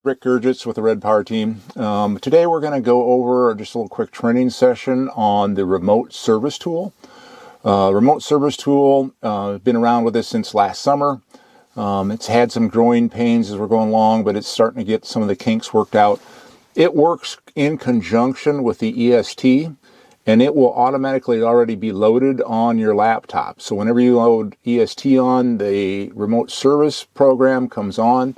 Rick Gurgitz with the Red Power Team. Today we're going to go over just a little quick training session on the remote service tool. Remote service tool, been around with us since last summer. It's had some growing pains as we're going along, but it's starting to get some of the kinks worked out. It works in conjunction with the EST, and it will automatically already be loaded on your laptop. So whenever you load EST on, the remote service program comes on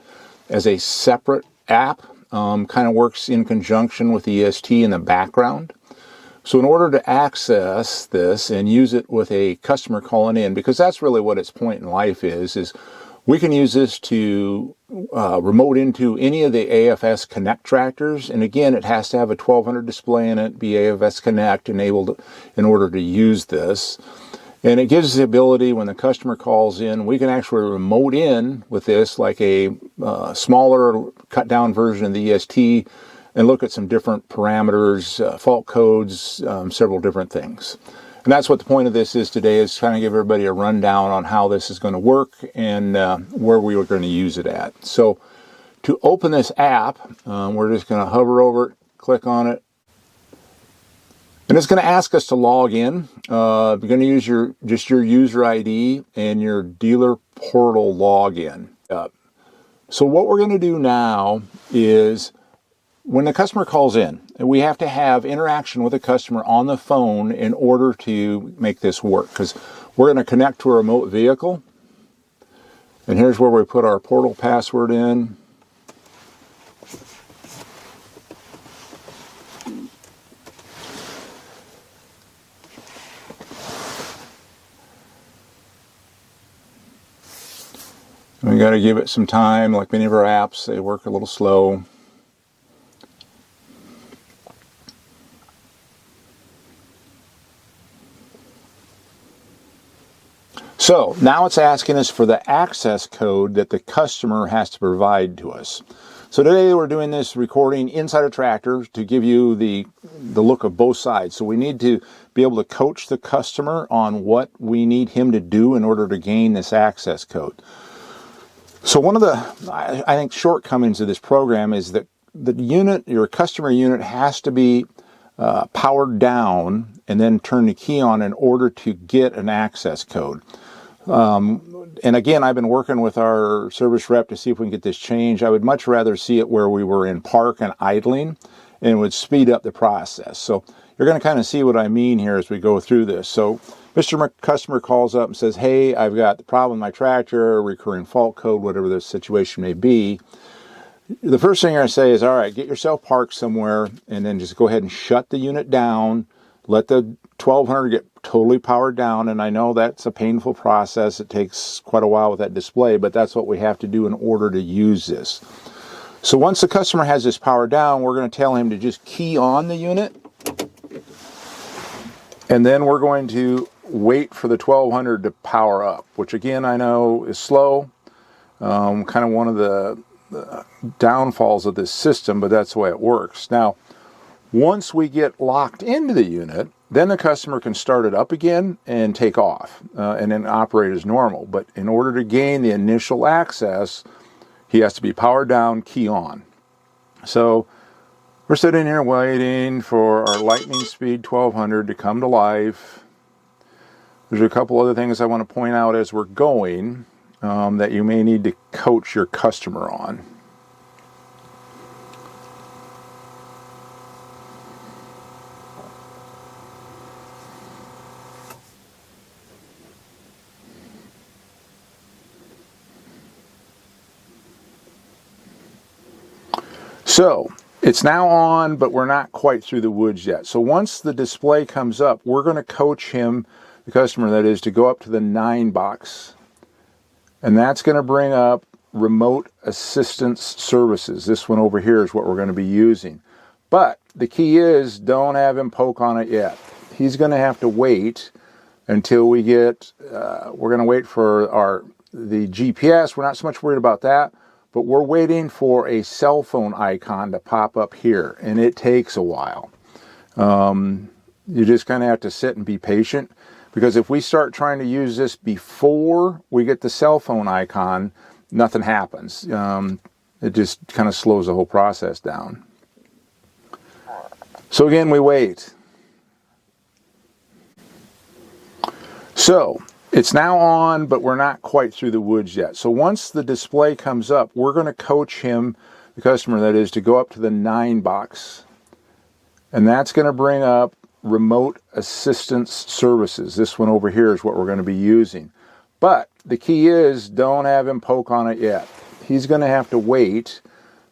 as a separate app, kind of works in conjunction with EST in the background. So in order to access this and use it with a customer calling in, because that's really what its point in life is we can use this to remote into any of the AFS Connect tractors. And again, it has to have a 1200 display in it, be AFS Connect enabled in order to use this. And it gives us the ability when the customer calls in, we can actually remote in with this like a smaller cut down version of the EST and look at some different parameters, fault codes, several different things. And that's what the point of this is today, is trying to give everybody a rundown on how this is going to work and where we are going to use it at. So to open this app, we're just going to hover over it, click on it. And it's going to ask us to log in. You're going to use your user ID and your dealer portal login. So what we're going to do now is when the customer calls in, we have to have interaction with the customer on the phone in order to make this work, because we're going to connect to a remote vehicle. And here's where we put our portal password in. We got to give it some time. Like many of our apps, they work a little slow. So now it's asking us for the access code that the customer has to provide to us. So today we're doing this recording inside a tractor to give you the look of both sides. So we need to be able to coach the customer on what we need him to do in order to gain this access code. So one of the, I think, shortcomings of this program is that the unit, your customer unit, has to be powered down and then turn the key on in order to get an access code. And again, I've been working with our service rep to see if we can get this changed. I would much rather see it where we were in park and idling, and it would speed up the process. So you're going to kind of see what I mean here as we go through this. So Mr. Customer calls up and says, hey, I've got the problem with my tractor, recurring fault code, whatever the situation may be. The first thing I say is, all right, get yourself parked somewhere and then just go ahead and shut the unit down. Let the 1200 get totally powered down. And I know that's a painful process. It takes quite a while with that display, but that's what we have to do in order to use this. So once the customer has this powered down, we're going to tell him to just key on the unit. And then we're going to wait for the 1200 to power up, which again I know is slow. Kind of one of the downfalls of this system, but that's the way it works. Now, once we get locked into the unit, then the customer can start it up again and take off and then operate as normal. But in order to gain the initial access, he has to be powered down, key on. So we're sitting here waiting for our lightning speed 1200 to come to life. There's a couple other things I want to point out as we're going that you may need to coach your customer on. So it's now on, but we're not quite through the woods yet. So once the display comes up, we're going to coach him, the customer that is, to go up to the 9 box. And that's going to bring up remote assistance services. This one over here is what we're going to be using. But the key is, don't have him poke on it yet. He's going to have to wait until we get, we're going to wait for the GPS. We're not so much worried about that, but we're waiting for a cell phone icon to pop up here, and it takes a while. You just kind of have to sit and be patient, because if we start trying to use this before we get the cell phone icon, nothing happens. It just kind of slows the whole process down. So again, we wait. So it's now on, but we're not quite through the woods yet. So once the display comes up, we're going to coach him, the customer that is, to go up to the 9 box. And that's going to bring up remote assistance services. This one over here is what we're going to be using. But the key is, don't have him poke on it yet. He's going to have to wait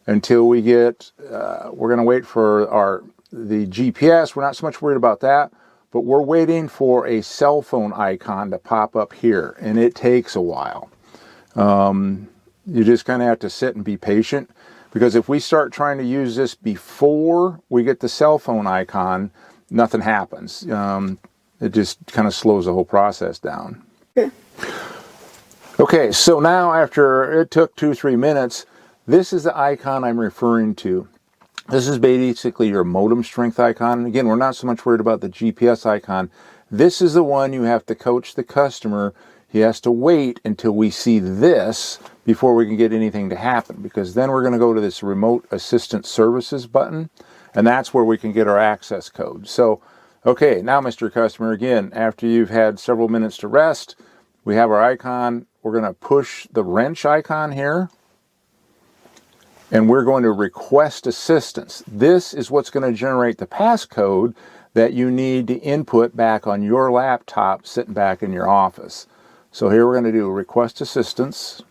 until we get, we're going to wait for the GPS. We're not so much worried about that, but we're waiting for a cell phone icon to pop up here, and it takes a while. You just kind of have to sit and be patient, because if we start trying to use this before we get the cell phone icon, nothing happens. It just kind of slows the whole process down. Okay, so now after it took 2-3 minutes, this is the icon I'm referring to. This is basically your modem strength icon. And again, we're not so much worried about the GPS icon. This is the one you have to coach the customer. He has to wait until we see this before we can get anything to happen, because then we're going to go to this remote assistance services button, and that's where we can get our access code. So, okay, now Mr. Customer, again, after you've had several minutes to rest, we have our icon. We're going to push the wrench icon here, and we're going to request assistance. This is what's going to generate the passcode that you need to input back on your laptop sitting back in your office. So here we're going to do request assistance.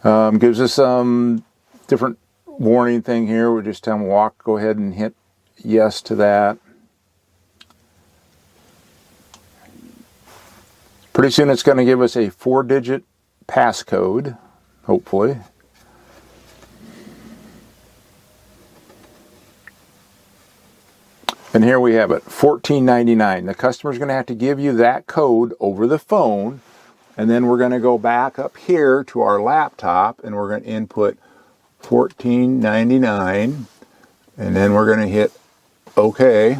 Gives us some different warning thing here. We're just telling him go ahead and hit yes to that. Pretty soon it's going to give us a 4-digit passcode, hopefully. And here we have it, $14.99. The customer's going to have to give you that code over the phone, and then we're going to go back up here to our laptop, and we're going to input $14.99, and then we're going to hit OK.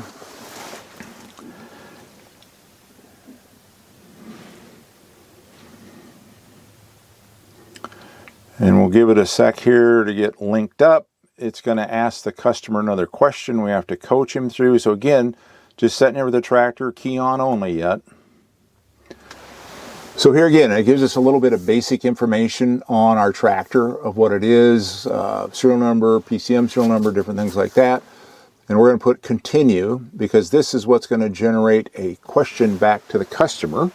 And we'll give it a sec here to get linked up. It's going to ask the customer another question we have to coach him through. So again, just setting it with the tractor, key on only yet. So here again, it gives us a little bit of basic information on our tractor of what it is, serial number, PCM serial number, different things like that. And we're going to put continue, because this is what's going to generate a question back to the customer.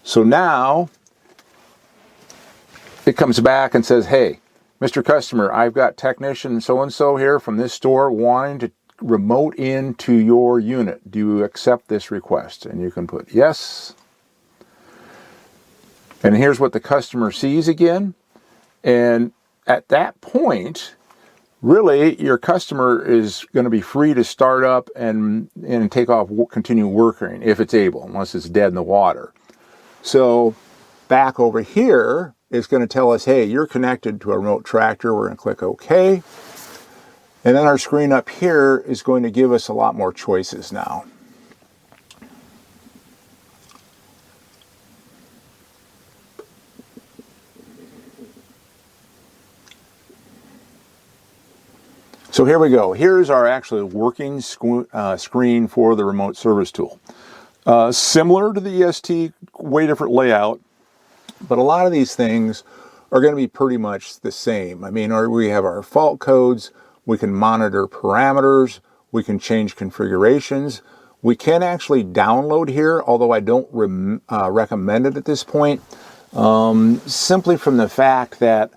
So now it comes back and says, hey, Mr. Customer, I've got technician so-and-so here from this store wanting to remote into your unit. Do you accept this request? And you can put yes. And here's what the customer sees again. And at that point, really, your customer is going to be free to start up and take off, continue working if it's able, unless it's dead in the water. So back over here, it's going to tell us, hey, you're connected to a remote tractor. We're going to click OK. And then our screen up here is going to give us a lot more choices now. So here we go. Here's our actually working screen for the remote service tool. Similar to the EST, way different layout. But a lot of these things are going to be pretty much the same. I mean, we have our fault codes, we can monitor parameters, we can change configurations. We can actually download here, although I don't recommend it at this point, simply from the fact that,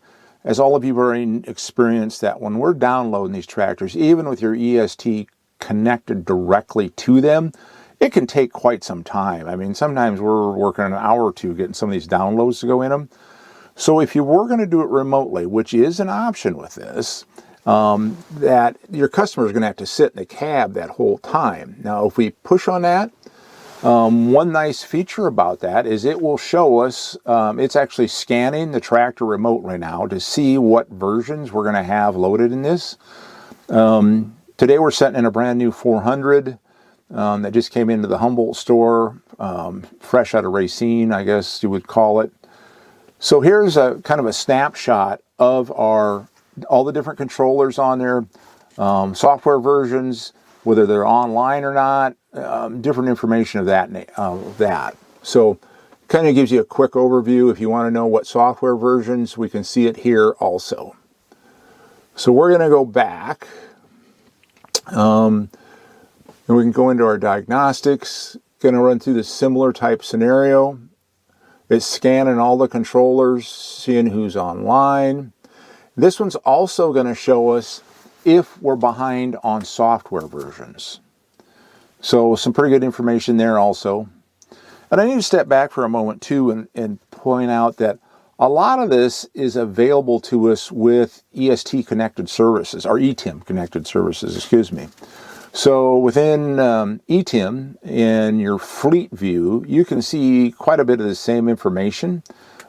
as all of you already experienced, that when we're downloading these tractors, even with your EST connected directly to them, it can take quite some time. I mean, sometimes we're working an hour or two getting some of these downloads to go in them. So if you were going to do it remotely, which is an option with this, that your customer is going to have to sit in the cab that whole time. Now, if we push on that, one nice feature about that is it will show us, it's actually scanning the tractor remote right now to see what versions we're going to have loaded in this. Today we're setting in a brand new 400. That just came into the Humboldt store, fresh out of Racine, I guess you would call it. So here's a kind of a snapshot of our all the different controllers on there, software versions, whether they're online or not, different information of that. So kind of gives you a quick overview. If you want to know what software versions, we can see it here also. So we're going to go back, and we can go into our diagnostics. Going to run through the similar type scenario. It's scanning all the controllers, seeing who's online. This one's also going to show us if we're behind on software versions. So some pretty good information there also. And I need to step back for a moment too and point out that a lot of this is available to us with EST connected services, or ETIM connected services, excuse me. So within ETIM, in your fleet view, you can see quite a bit of the same information.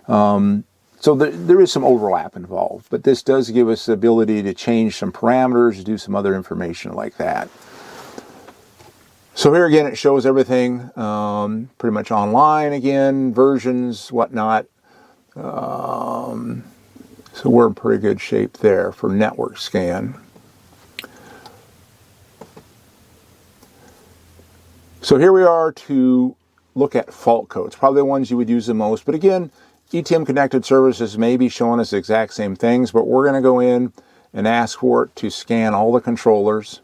So there is some overlap involved, but this does give us the ability to change some parameters, do some other information like that. So here again, it shows everything pretty much online again, versions, whatnot. So we're in pretty good shape there for network scan. So here we are to look at fault codes, probably the ones you would use the most. But again, ETIM connected services may be showing us the exact same things, but we're going to go in and ask for it to scan all the controllers.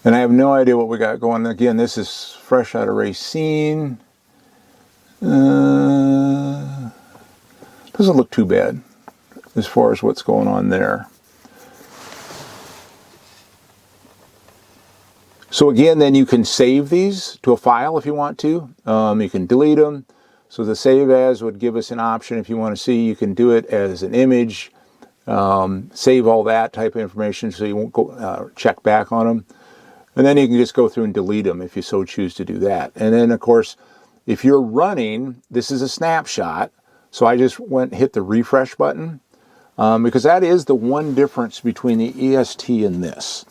And I have no idea what we got going. Again, this is fresh out of Racine. Doesn't look too bad as far as what's going on there. So again, then you can save these to a file if you want to. You can delete them. So the save as would give us an option if you want to see. You can do it as an image, save all that type of information so you won't go check back on them. And then you can just go through and delete them if you so choose to do that. And then, of course, if you're running, this is a snapshot. So I just went and hit the refresh button because that is the one difference between the EST and this.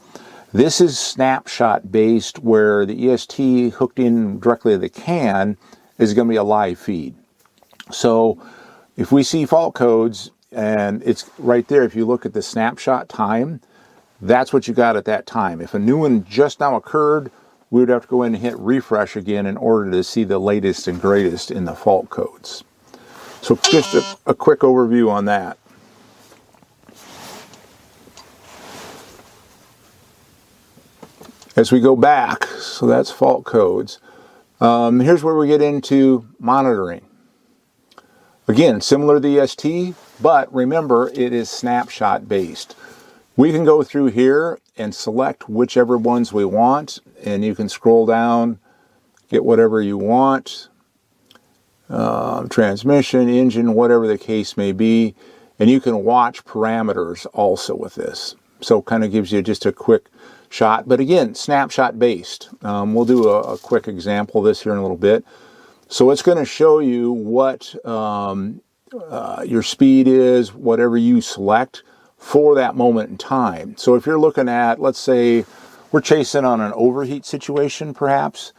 This is snapshot based, where the EST hooked in directly to the CAN is going to be a live feed. So if we see fault codes, and it's right there, if you look at the snapshot time, that's what you got at that time. If a new one just now occurred, we would have to go in and hit refresh again in order to see the latest and greatest in the fault codes. So just a quick overview on that. As we go back, so that's fault codes. Here's where we get into monitoring. Again, similar to the EST, but remember, it is snapshot based. We can go through here and select whichever ones we want, and you can scroll down, get whatever you want, transmission, engine, whatever the case may be, and you can watch parameters also with this. So kind of gives you just a quick shot, but again, snapshot based. We'll do a quick example of this here in a little bit. So it's going to show you what your speed is, whatever you select for that moment in time. So if you're looking at, let's say we're chasing on an overheat situation perhaps,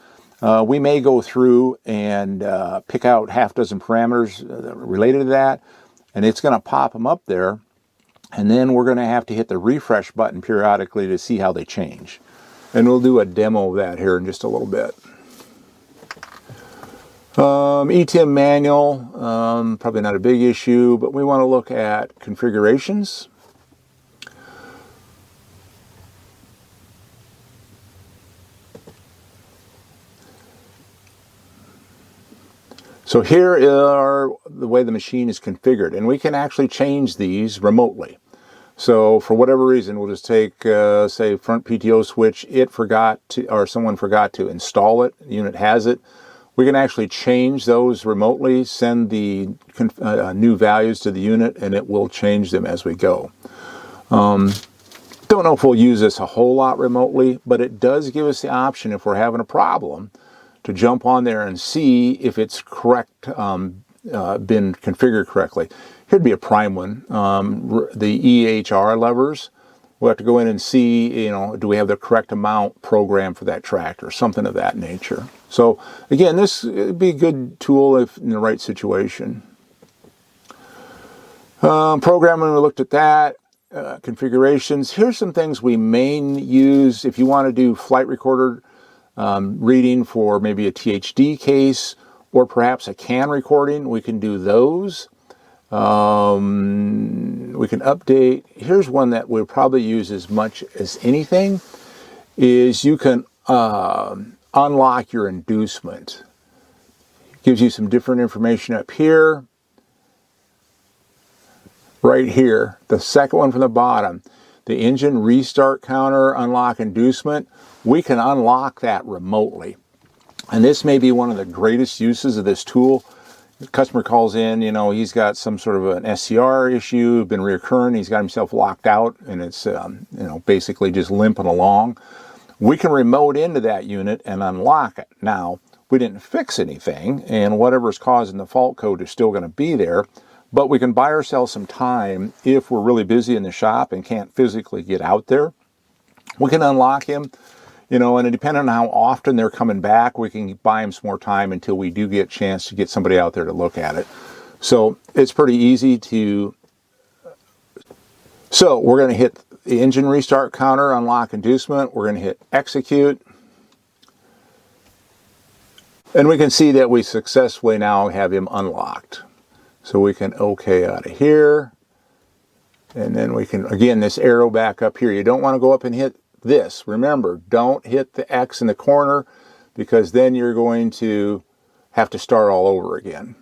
we may go through and pick out half dozen parameters related to that, and it's going to pop them up there. And then we're going to have to hit the refresh button periodically to see how they change. And we'll do a demo of that here in just a little bit. ETIM manual, probably not a big issue, but we want to look at configurations. So here are the way the machine is configured, and we can actually change these remotely. So for whatever reason, we'll just take, say, front PTO switch. It forgot to, or someone forgot to install it. The unit has it. We can actually change those remotely, send the new values to the unit, and it will change them as we go. Don't know if we'll use this a whole lot remotely, but it does give us the option if we're having a problem to jump on there and see if it's correct, been configured correctly. Here'd be a prime one. The EHR levers, we'll have to go in and see, you know, do we have the correct amount programmed for that tractor, something of that nature. So again, this would be a good tool if in the right situation. Programming, we looked at that. Configurations. Here's some things we may use if you want to do flight recorder reading for maybe a THD case or perhaps a CAN recording. We can do those. We can update. Here's one that we'll probably use as much as anything, is you can unlock your inducement. Gives you some different information up here. Right here, the second one from the bottom, the engine restart counter, unlock inducement. We can unlock that remotely. And this may be one of the greatest uses of this tool. The customer calls in, you know, he's got some sort of an SCR issue, been reoccurring, he's got himself locked out, and it's, you know, basically just limping along. We can remote into that unit and unlock it. Now, we didn't fix anything, and whatever's causing the fault code is still going to be there, but we can buy ourselves some time if we're really busy in the shop and can't physically get out there. We can unlock him. You know, and depending on how often they're coming back, we can buy them some more time until we do get a chance to get somebody out there to look at it. So it's pretty easy to... So we're going to hit the engine restart counter, unlock inducement. We're going to hit execute. And we can see that we successfully now have him unlocked. So we can OK out of here. And then we can, again, this arrow back up here. You don't want to go up and hit this. Remember, don't hit the X in the corner, because then you're going to have to start all over again.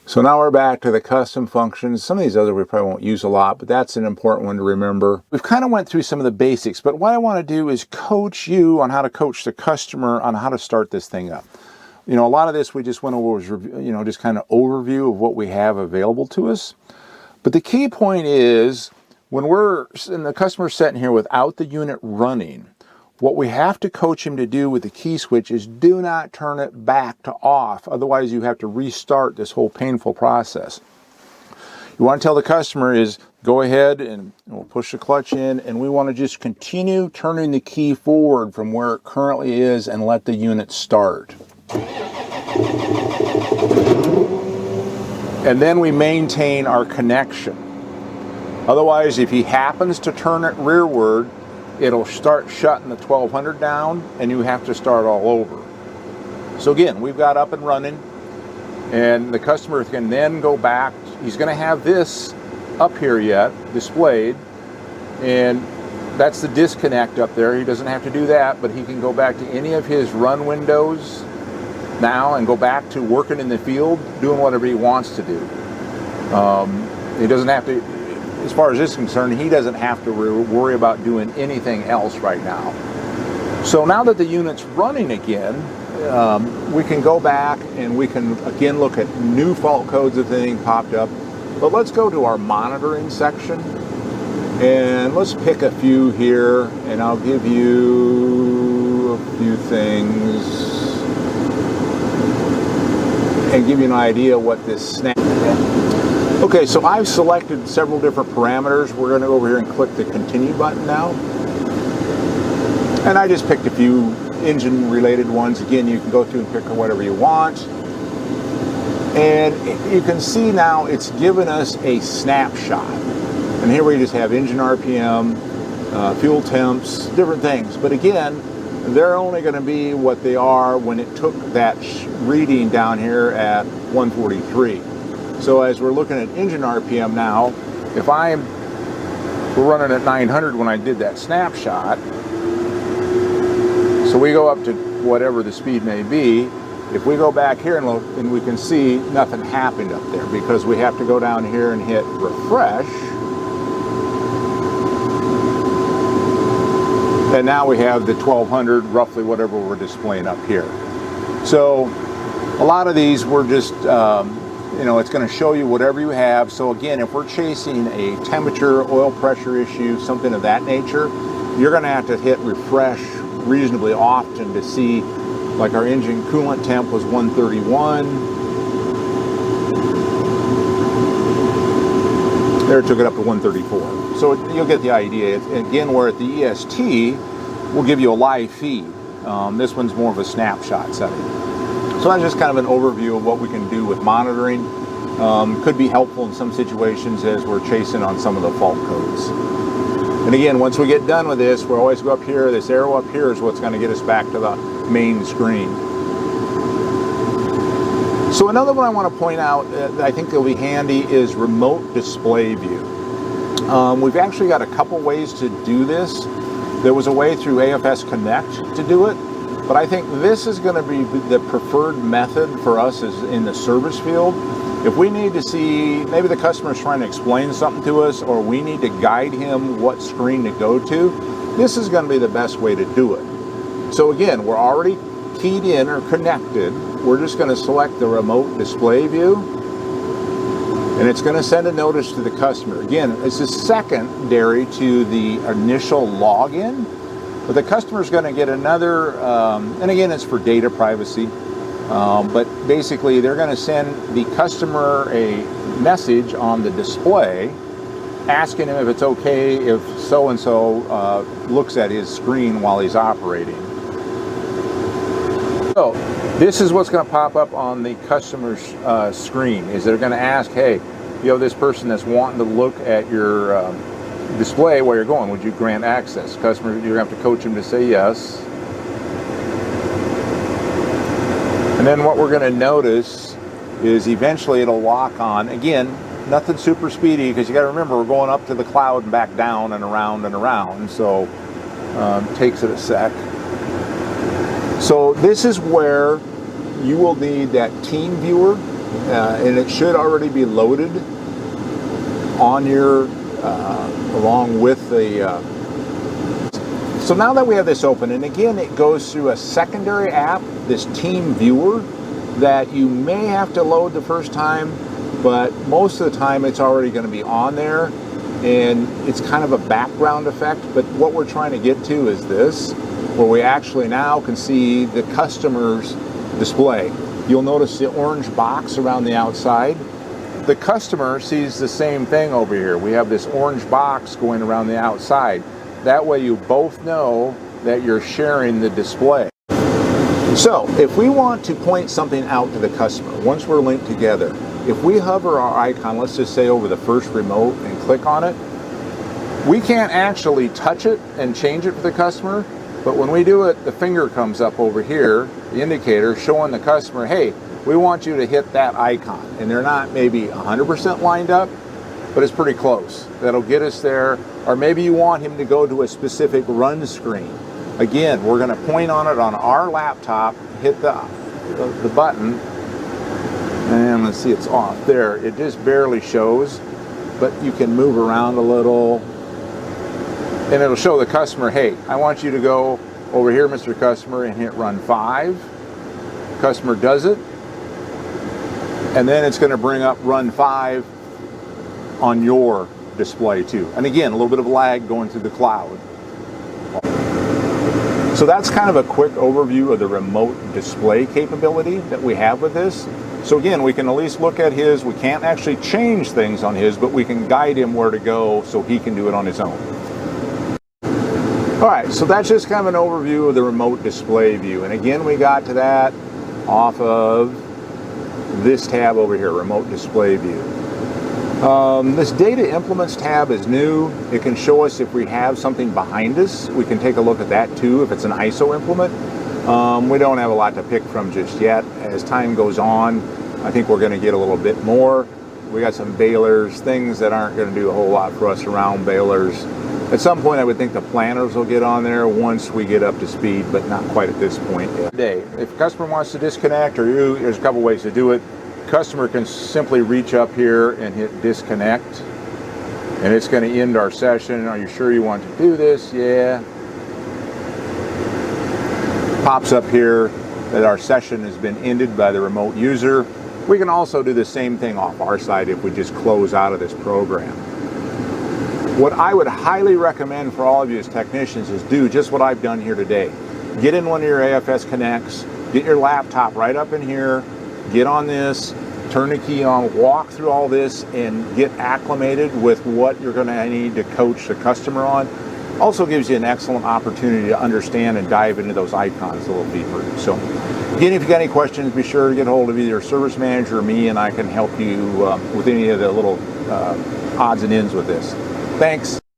So now we're back to the custom functions. Some of these other we probably won't use a lot, but that's an important one to remember. We've kind of went through some of the basics, but what I want to do is coach you on how to coach the customer on how to start this thing up. You know, a lot of this we just went over, you know, just kind of overview of what we have available to us. But the key point is, when the customer's sitting here without the unit running, what we have to coach him to do with the key switch is do not turn it back to off. Otherwise, you have to restart this whole painful process. You want to tell the customer is, go ahead and we'll push the clutch in, and we want to just continue turning the key forward from where it currently is and let the unit start. And then we maintain our connection. Otherwise, if he happens to turn it rearward, it'll start shutting the 1200 down, and you have to start all over. So again, we've got up and running, and the customer can then go back. He's going to have this up here yet, displayed, and that's the disconnect up there. He doesn't have to do that, but he can go back to any of his run windows now and go back to working in the field, doing whatever he wants to do. He doesn't have to... As far as this is concerned, he doesn't have to worry about doing anything else right now. So now that the unit's running again, we can go back and we can again look at new fault codes if anything popped up. But let's go to our monitoring section, and let's pick a few here, and I'll give you a few things and give you an idea what this snap is. Okay, so I've selected several different parameters. We're going to go over here and click the continue button now. And I just picked a few engine related ones. Again, you can go through and pick whatever you want. And you can see now it's given us a snapshot. And here we just have engine RPM, fuel temps, different things. But again, they're only going to be what they are when it took that reading down here at 143. So as we're looking at engine RPM now, if we're running at 900 when I did that snapshot, so we go up to whatever the speed may be. If we go back here and look, and we can see nothing happened up there because we have to go down here and hit refresh. And now we have the 1200, roughly whatever we're displaying up here. So a lot of these we're just, you know, it's going to show you whatever you have. So again, if we're chasing a temperature, oil pressure issue, something of that nature, you're going to have to hit refresh reasonably often to see, like our engine coolant temp was 131. There it took it up to 134. So you'll get the idea. Again, where at the EST, we'll give you a live feed. This one's more of a snapshot setting. So that's just kind of an overview of what we can do with monitoring. Could be helpful in some situations as we're chasing on some of the fault codes. And again, once we get done with this, we'll always go up here. This arrow up here is what's going to get us back to the main screen. So another one I want to point out that I think will be handy is remote display view. We've actually got a couple ways to do this. There was a way through AFS Connect to do it, but I think this is going to be the preferred method for us is in the service field. If we need to see, maybe the customer's trying to explain something to us, or we need to guide him what screen to go to, this is going to be the best way to do it. So again, we're already keyed in or connected. We're just going to select the remote display view, and it's going to send a notice to the customer. Again, this is secondary to the initial login, but the customer's going to get another, and again, it's for data privacy. But basically, they're going to send the customer a message on the display asking him if it's okay if so-and-so looks at his screen while he's operating. So this is what's going to pop up on the customer's screen, is they're going to ask, hey, you have this person that's wanting to look at your display while you're going. Would you grant access? Customer, you're going to have to coach him to say yes. And then what we're going to notice is eventually it'll lock on. Again, nothing super speedy, because you got to remember we're going up to the cloud and back down and around, so it takes it a sec. So this is where you will need that team viewer, and it should already be loaded on your along with the. So now that we have this open, and again, it goes through a secondary app, this team viewer, that you may have to load the first time, but most of the time it's already going to be on there, and it's kind of a background effect. But what we're trying to get to is this, where we actually now can see the customer's display. You'll notice the orange box around the outside. The customer sees the same thing over here. We have this orange box going around the outside. That way you both know that you're sharing the display. So if we want to point something out to the customer, once we're linked together, if we hover our icon, let's just say over the first remote, and click on it, we can't actually touch it and change it for the customer, but when we do it, the finger comes up over here, the indicator showing the customer, hey, we want you to hit that icon. And they're not maybe 100% lined up, but it's pretty close. That'll get us there. Or maybe you want him to go to a specific run screen. Again, we're going to point on it on our laptop, hit the button, and let's see, it's off there. It just barely shows, but you can move around a little, and it'll show the customer, hey, I want you to go over here, Mr. Customer, and hit run 5. Customer does it, and then it's going to bring up run 5 on your display too. And again, a little bit of lag going through the cloud. So that's kind of a quick overview of the remote display capability that we have with this. So again, we can at least look at his. We can't actually change things on his, but we can guide him where to go so he can do it on his own. All right, so that's just kind of an overview of the remote display view. And again, we got to that off of this tab over here, remote display view. This data implements tab is new. It can show us if we have something behind us. We can take a look at that too if it's an ISO implement. We don't have a lot to pick from just yet. As time goes on, I think we're going to get a little bit more. We got some bailers, things that aren't going to do a whole lot for us around bailers. At some point, I would think the planners will get on there once we get up to speed, but not quite at this point yet. If a customer wants to disconnect, or there's a couple ways to do it. Customer can simply reach up here and hit disconnect, and it's going to end our session. Are you sure you want to do this? Yeah. Pops up here that our session has been ended by the remote user. We can also do the same thing off our side if we just close out of this program. What I would highly recommend for all of you as technicians is do just what I've done here today. Get in one of your AFS Connects, get your laptop right up in here, get on this, turn the key on, walk through all this, and get acclimated with what you're going to need to coach the customer on. Also gives you an excellent opportunity to understand and dive into those icons a little deeper. So again, if you got any questions, be sure to get a hold of either your service manager or me, and I can help you with any of the little odds and ends with this. Thanks.